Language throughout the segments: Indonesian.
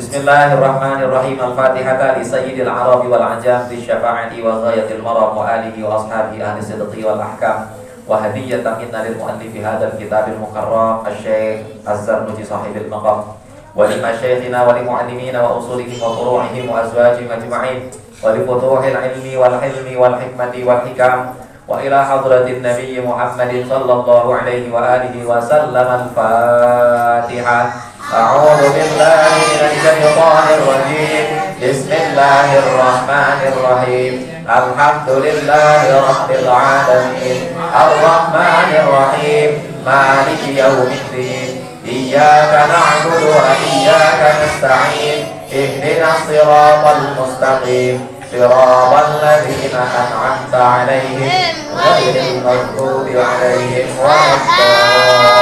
Bismillahirrahmanirrahim. Al-Fatihata li sayyidil arabi wal ajam bi syafa'ati wa ghayatil maram wa alihi wa ashabi ahli sidqi wal ahkam wa hadiyatan minna lil muallifi hadzal kitabil mukarram asy-syaikh Az-Zarnuji sahibil maqam wa li masyayikhina wa li muallimina wa usulihim wa furu'ihim wa azwajihim ajma'in wa li futuhil ilmi wal hilmi wal hikmati wal hikam wa ila hadratin nabiyyi Muhammadin sallallahu alaihi wa alihi wa sallam. Al-Fatihah. A'udzu billahi minasy syaithanir rajim. Bismillahirrahmanirrahim. Alhamdulillahi rabbil alamin. Arrahmanir rahim. Maliki yaumiddin. Iyyaka na'budu wa iyyaka nasta'in. Ihdinas siratal mustaqim. Siratal ladzina an'amta 'alaihim ghairil maghdubi 'alaihim waladdallin.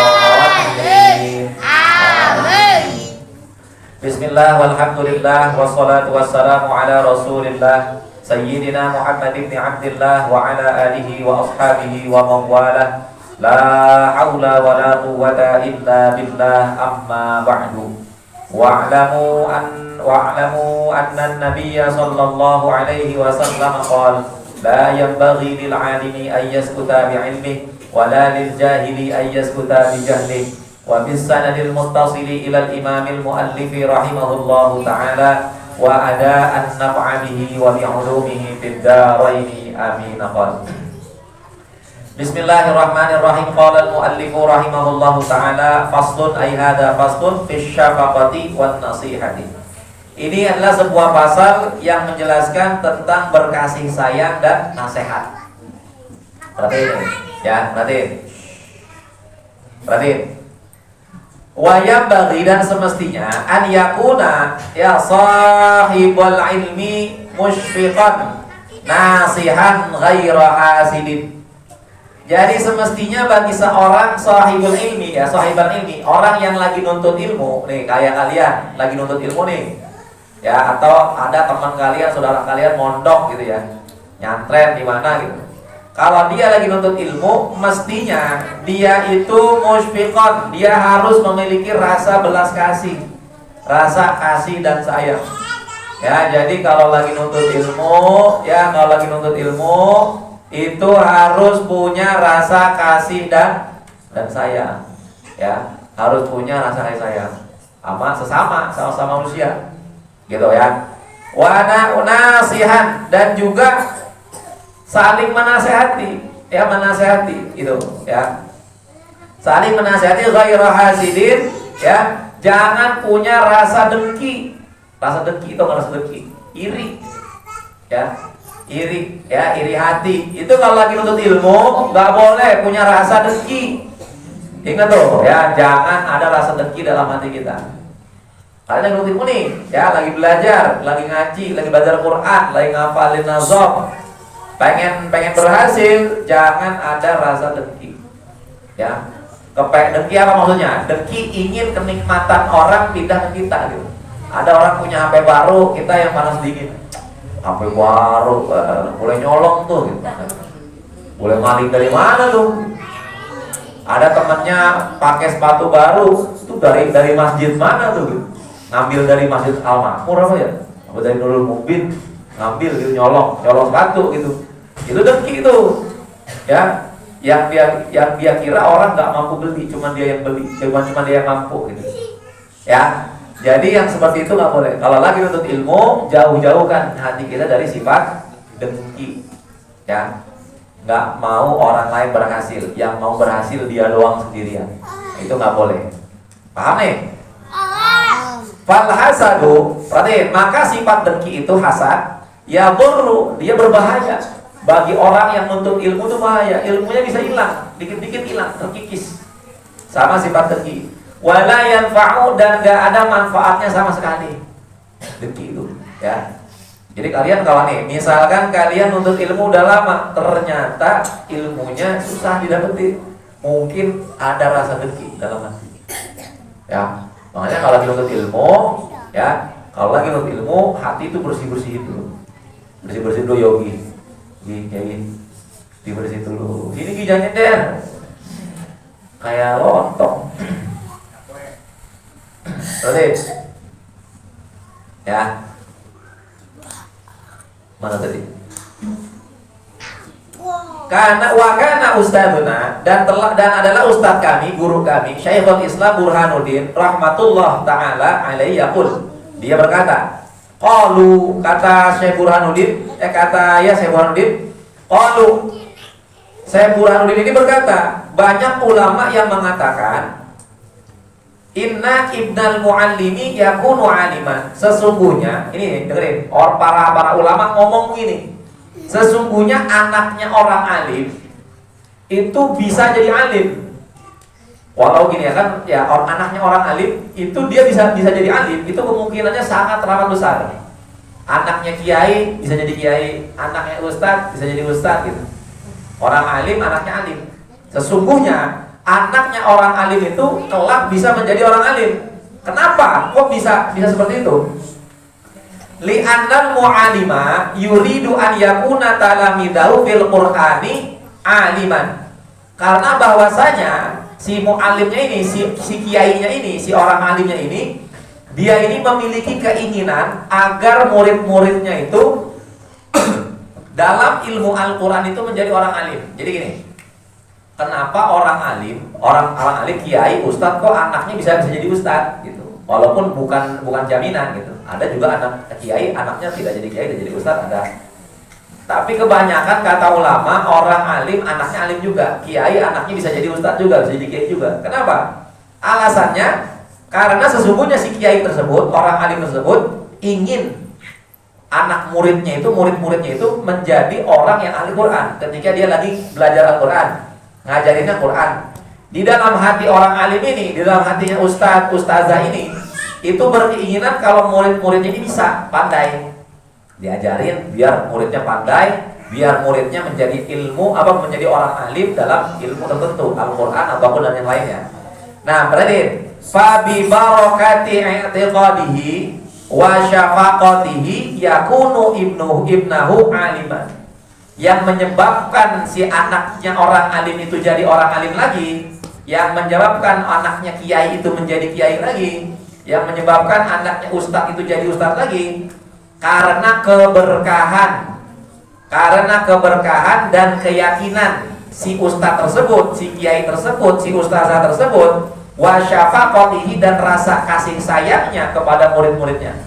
Bismillah walhamdulillah wassalatu wassalamu ala rasulillah Sayyidina Muhammad ibn Abdillah wa ala alihi wa ashabihi wa mawwalah. La hawla wa la quwwata illa billah, amma ba'du. Wa'lamu anna an-nabiyya sallallahu alaihi wasallam qala la yanbaghi lil 'alimi an yaskuta bi 'ilmihi wa la lil jahili an yaskuta bi jahlihi. Wa bis sanadil muttasili ila al-imamil muallifi rahimahullahu ta'ala wa ada'an naf'a bihi wa bi'ulumihi fid daraini amin. Bismillahirrahmanirrahim. Qala al-muallifu rahimahullahu ta'ala faslun ay hadza faslun fi syafaqati wan nasihati. Ini adalah sebuah pasal yang menjelaskan tentang berkasih sayang dan nasihat. Perhatiin ya, perhatiin. Wayam bagi dan semestinya an yakuna ya sahibul ilmi musyfiqan nasihan ghaira hasidin. Jadi semestinya bagi seorang sahibul ilmi, ya sahibul ilmi, orang yang lagi nuntut ilmu nih, kayak kalian lagi nuntut ilmu nih, ya, atau ada teman kalian, saudara kalian mondok gitu ya, nyantren di mana gitu. Kalau dia lagi nuntut ilmu, mestinya dia itu musyfiqan, dia harus memiliki rasa belas kasih, rasa kasih dan sayang. Ya, jadi kalau lagi nuntut ilmu, itu harus punya rasa kasih dan sayang. Ya, harus punya rasa kasih sayang sama manusia. Gitu ya. Wa nasihan, dan juga saling menasehati, ya, menasehati itu, ya. Saling menasehati ghaira hasidin, ya. Jangan punya rasa dengki. Rasa dengki itu rasa dengki, iri. Ya. Iri, ya, iri hati. Itu kalau lagi nuntut ilmu enggak boleh punya rasa dengki. Ingat tuh, ya, jangan ada rasa dengki dalam hati kita. Kalian lagi nuntut ilmu nih, ya, lagi belajar, lagi ngaji, lagi belajar Quran, lagi ngafalin nazam. Pengen berhasil, jangan ada rasa dengki. Ya. Dengki apa maksudnya? Dengki ingin kenikmatan orang pindah ke kita gitu. Ada orang punya HP baru, kita yang panas dingin. HP baru, boleh nyolong tuh gitu. Boleh maling dari mana tuh? Ada temennya pakai sepatu baru, itu dari masjid mana tuh gitu. Ngambil dari Masjid Al-Makmur apa ya? Atau dari Nurul Mubin, ngambil gitu, nyolong sepatu gitu. Itu dengki itu, ya, yang dia kira orang nggak mampu beli, cuma dia yang beli, cuma dia yang mampu gitu, ya. Jadi yang seperti itu nggak boleh. Kalau lagi nuntut ilmu, jauh-jauhkan hati kita dari sifat dengki, ya. Nggak mau orang lain berhasil, yang mau berhasil dia doang sendirian, itu nggak boleh. Paham nih? Fal hasadu, berarti maka sifat dengki itu hasad, ya burru, dia berbahaya. Bagi orang yang nuntut ilmu itu bahaya, ilmunya bisa hilang, dikit-dikit hilang, terkikis. Sama sifat dengki. Wala yanfa'u, dan gak ada manfaatnya sama sekali. Dengki itu, ya. Jadi kalian kalau nih, misalkan kalian nuntut ilmu udah lama, ternyata ilmunya susah didapetin, mungkin ada rasa dengki dalam hati. Ya, makanya kalau lagi nuntut ilmu, ya, kalau lagi nuntut ilmu, hati itu bersih-bersih itu. Bersih-bersih dulu yogi. Kayak dibersihin dulu. Ini gijannya deh, kayak lontong. Berarti Ya. Mana tadi? Kana ustadzuna dan adalah ustadz kami, guru kami, Syekhul Islam Burhanuddin rahmatullah taala alaihi yaqul. Dia berkata, qalu, kata Syekh Burhanuddin, Syekh Burhanuddin, qalu, Syekh Burhanuddin ini berkata, banyak ulama yang mengatakan inna ibnal muallimi yakunu aliman. Sesungguhnya, ini dengerin, para ulama ngomong gini. Sesungguhnya anaknya orang alim itu bisa jadi alim. Walau gini ya kan, ya anaknya orang alim itu dia bisa jadi alim, itu kemungkinannya sangat teramat besar. Anaknya kiai bisa jadi kiai, anaknya ustadz bisa jadi ustadz gitu. Orang alim, anaknya alim. Sesungguhnya anaknya orang alim itu kelak bisa menjadi orang alim. Kenapa? Kok bisa seperti itu? Li'annal mu'alima yuridu an yakuna talamidahu fil qur'ani aliman. Karena bahwasanya si mu'alimnya ini, si kiainya ini, si orang alimnya ini, dia ini memiliki keinginan agar murid-muridnya itu dalam ilmu Al-Quran itu menjadi orang alim. Jadi gini, kenapa orang alim, kiai, ustadz, kok anaknya bisa jadi ustadz gitu? Walaupun bukan jaminan gitu. Ada juga anak kiai, anaknya tidak jadi kiai, tidak jadi ustadz, ada. Tapi kebanyakan kata ulama, orang alim, anaknya alim juga. Kiai, anaknya bisa jadi ustadz juga, bisa jadi kiai juga. Kenapa? Alasannya, karena sesungguhnya si kiai tersebut, orang alim tersebut, ingin murid-muridnya itu menjadi orang yang ahli Quran. Ketika dia lagi belajar Al-Quran, ngajarinnya Quran. Di dalam hati orang alim ini, di dalam hatinya ustazah ini, itu berkeinginan kalau murid-muridnya ini bisa pandai, diajarin biar muridnya pandai, biar muridnya menjadi menjadi orang alim dalam ilmu tertentu, Al-Quran ataupun dan yang lainnya. Nah, berarti fabi barakati i'tiqadihi wa syafaqatihi yakunu ibnahu aliman. Yang menyebabkan si anaknya orang alim itu jadi orang alim lagi, yang menyebabkan anaknya kiai itu menjadi kiai lagi, yang menyebabkan anaknya ustadz itu jadi ustadz lagi, karena keberkahan dan keyakinan si ustadz tersebut, si kiai tersebut, si ustazah tersebut, wa syafaqatihi dan rasa kasih sayangnya kepada murid-muridnya,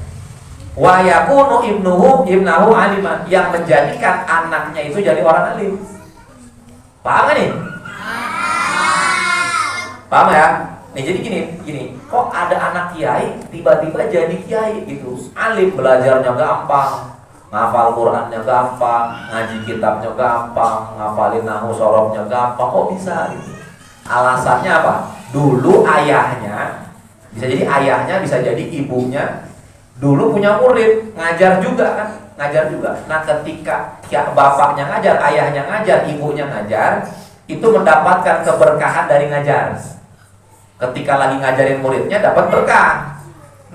wa yakunu ibnahu aliman, yang menjadikan anaknya itu jadi orang alim. Paham gak nih? Paham ya? Nih jadi gini, kok ada anak kiai tiba-tiba jadi kiai gitu, alim, belajarnya gampang, ngafal Qurannya gampang, ngaji kitabnya gampang, ngafalin nahwu sorofnya gampang, kok bisa gitu? Alasannya apa? Dulu ayahnya, bisa jadi ayahnya, bisa jadi ibunya, dulu punya murid, ngajar juga. Nah ketika bapaknya ngajar, ayahnya ngajar, ibunya ngajar, itu mendapatkan keberkahan dari ngajar. Ketika lagi ngajarin muridnya dapat berkah.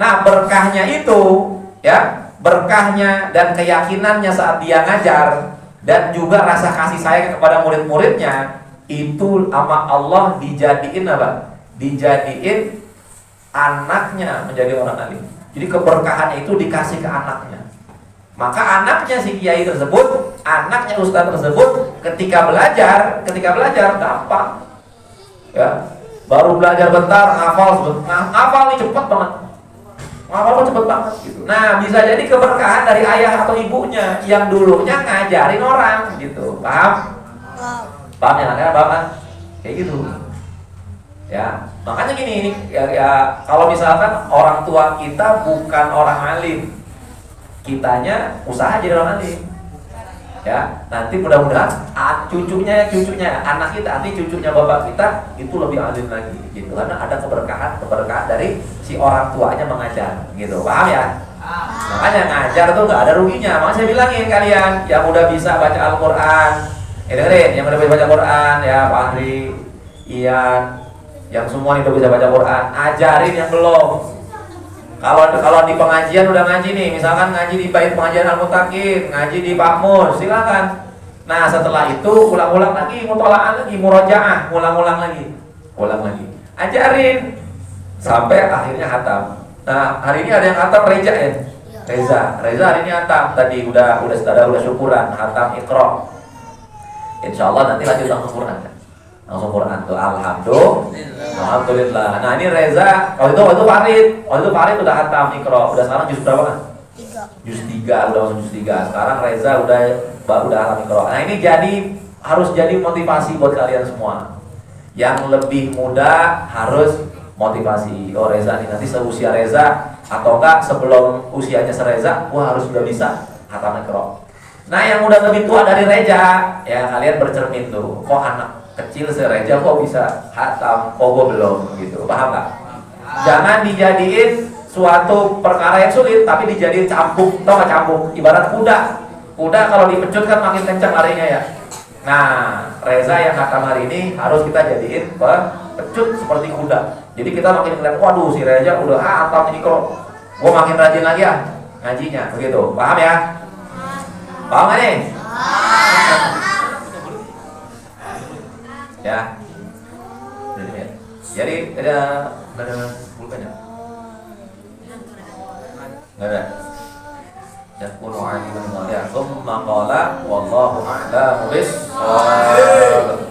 Nah berkahnya itu, ya, berkahnya dan keyakinannya saat dia ngajar, dan juga rasa kasih sayang kepada murid-muridnya, itu sama Allah dijadiin apa? Dijadiin anaknya menjadi orang alim. Jadi keberkahannya itu dikasih ke anaknya. Maka anaknya si kiai tersebut, anaknya ustaz tersebut, ketika belajar gampang. Ya, baru belajar bentar, ngafal nih cepet banget. Ngafal cepet banget gitu. Nah, bisa jadi keberkahan dari ayah atau ibunya yang dulunya ngajarin orang gitu. Paham? Paham ya, kan? Paham kan? Kayak gitu. Ya, makanya gini, kalau misalkan orang tua kita bukan orang alim, kitanya usaha jadi orang alim. Ya, nanti mudah-mudahan cucunya anak kita, nanti cucunya bapak kita itu lebih alim lagi gitu. Karena ada keberkahan dari si orang tuanya mengajar gitu. Paham ya? Makanya ngajar tuh nggak ada ruginya. Makanya saya bilangin kalian yang udah bisa baca Al-Quran, dengerin, yang udah bisa baca Quran ya, Pak Andri, Ian, yang semua itu bisa baca Quran, ajarin yang belum. Kalau di pengajian udah ngaji nih, misalkan ngaji di bait pengajian Al-Mutakin, ngaji di Pak Mus, silakan. Nah setelah itu ulang-ulang lagi, mutola'ah lagi, murojaah, ulang lagi, ajarin sampai akhirnya khatam. Nah hari ini ada yang khatam reja ya, Reza hari ini hatam tadi udah syukuran hatam Iqra. Insyaallah nanti lanjut langsung Quran. Langsung Quran tuh alhamdulillah. Nah, ini Reza waktu itu Farid udah hatam Iqra. Udah sekarang juz berapa kan? 3. Juz 3, udah masuk juz 3. Sekarang Reza udah hatam Iqra. Nah, ini harus jadi motivasi buat kalian semua. Yang lebih muda harus motivasi. Oh, Reza nih nanti seusia Reza atau enggak sebelum usianya sereza, wah harus sudah bisa hatam Iqra. Nah, yang udah lebih tua dari Reza, ya kalian bercermin tuh. Kok anak kecil sereza kok bisa hatam, kok gue belum gitu. Paham nggak? Jangan dijadiin suatu perkara yang sulit, tapi dijadiin cambuk. Tau nggak cambuk? Ibarat kuda. Kuda kalau dipecut kan makin kencang larinya ya. Nah, Reza yang hatam hari ini harus kita jadiin pecut seperti kuda. Jadi kita makin ngeliat, waduh si Reza udah hatam ini kok, gue makin rajin lagi ya ngajinya, begitu. Paham ya? Paham gak nih? Ya. Jadi ada pulpennya? Nggak ada. Yakunu aliman ya. Tsumma qala wallahu a'lamu bis-shawab.